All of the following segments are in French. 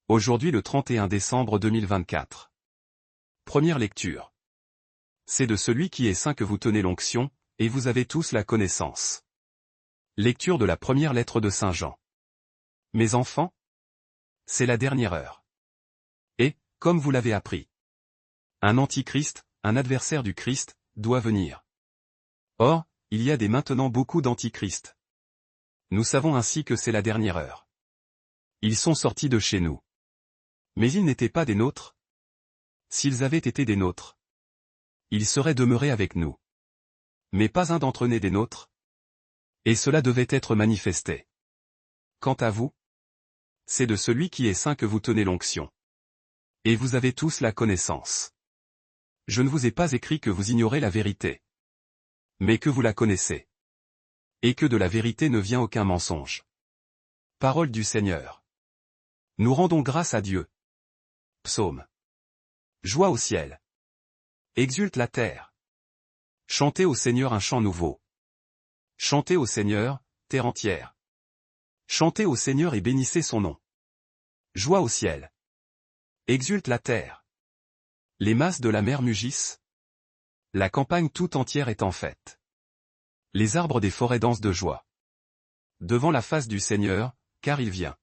Aujourd'hui le 31 décembre 2024. Première lecture. C'est de celui qui est saint que vous tenez l'onction, et vous avez tous la connaissance. Lecture de la première lettre de Saint Jean. Mes enfants, c'est la dernière heure. Et, comme vous l'avez appris, un antichrist, un adversaire du Christ, doit venir. Or, il y a dès maintenant beaucoup d'antichrists. Nous savons ainsi que c'est la dernière heure. Ils sont sortis de chez nous. Mais ils n'étaient pas des nôtres. S'ils avaient été des nôtres, ils seraient demeurés avec nous. Mais pas un d'entre eux n'est des nôtres. Et cela devait être manifesté. Quant à vous, c'est de celui qui est saint que vous tenez l'onction. Et vous avez tous la connaissance. Je ne vous ai pas écrit que vous ignorez la vérité, mais que vous la connaissez. Et que de la vérité ne vient aucun mensonge. Parole du Seigneur. Nous rendons grâce à Dieu. Psaume. Joie au ciel. Exulte la terre. Chantez au Seigneur un chant nouveau. Chantez au Seigneur, terre entière. Chantez au Seigneur et bénissez son nom. Joie au ciel. Exulte la terre. Les masses de la mer mugissent. La campagne tout entière est en fête. Les arbres des forêts dansent de joie. Devant la face du Seigneur, car il vient.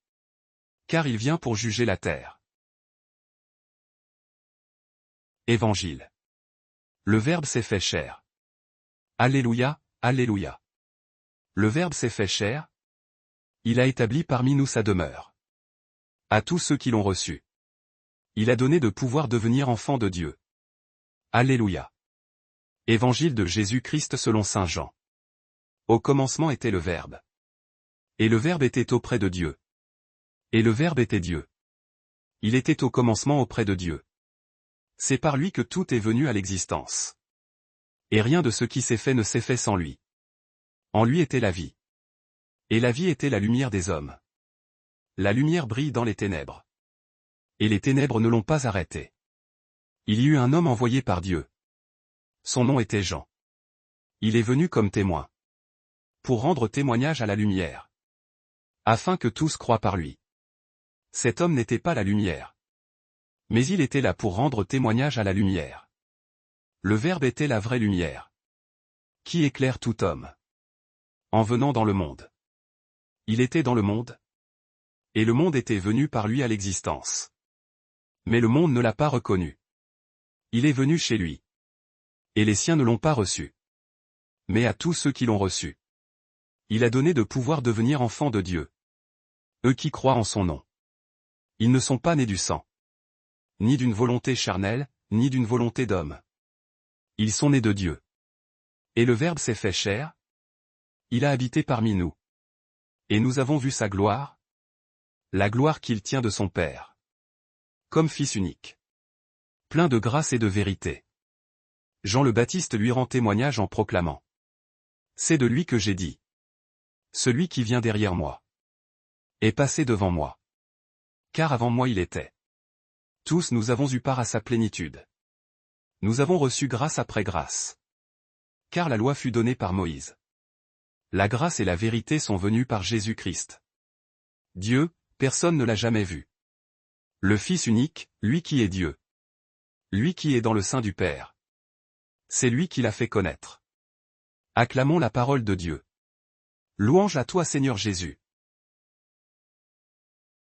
Car il vient pour juger la terre. Évangile. Le Verbe s'est fait chair. Alléluia, Alléluia. Le Verbe s'est fait chair. Il a établi parmi nous sa demeure. À tous ceux qui l'ont reçu, il a donné de pouvoir devenir enfants de Dieu. Alléluia. Évangile de Jésus-Christ selon Saint Jean. Au commencement était le Verbe. Et le Verbe était auprès de Dieu. Et le Verbe était Dieu. Il était au commencement auprès de Dieu. C'est par lui que tout est venu à l'existence. Et rien de ce qui s'est fait ne s'est fait sans lui. En lui était la vie. Et la vie était la lumière des hommes. La lumière brille dans les ténèbres. Et les ténèbres ne l'ont pas arrêté. Il y eut un homme envoyé par Dieu. Son nom était Jean. Il est venu comme témoin. Pour rendre témoignage à la lumière. Afin que tous croient par lui. Cet homme n'était pas la lumière. Mais il était là pour rendre témoignage à la lumière. Le Verbe était la vraie lumière. Qui éclaire tout homme. En venant dans le monde. Il était dans le monde. Et le monde était venu par lui à l'existence. Mais le monde ne l'a pas reconnu. Il est venu chez lui. Et les siens ne l'ont pas reçu. Mais à tous ceux qui l'ont reçu, il a donné de pouvoir devenir enfants de Dieu. Eux qui croient en son nom. Ils ne sont pas nés du sang. Ni d'une volonté charnelle, ni d'une volonté d'homme. Ils sont nés de Dieu. Et le Verbe s'est fait chair. Il a habité parmi nous. Et nous avons vu sa gloire. La gloire qu'il tient de son Père. Comme Fils unique. Plein de grâce et de vérité. Jean le Baptiste lui rend témoignage en proclamant. C'est de lui que j'ai dit. Celui qui vient derrière moi est passé devant moi. Car avant moi il était. Tous nous avons eu part à sa plénitude. Nous avons reçu grâce après grâce. Car la loi fut donnée par Moïse. La grâce et la vérité sont venues par Jésus-Christ. Dieu, personne ne l'a jamais vu. Le Fils unique, lui qui est Dieu. Lui qui est dans le sein du Père. C'est lui qui l'a fait connaître. Acclamons la parole de Dieu. Louange à toi Seigneur Jésus.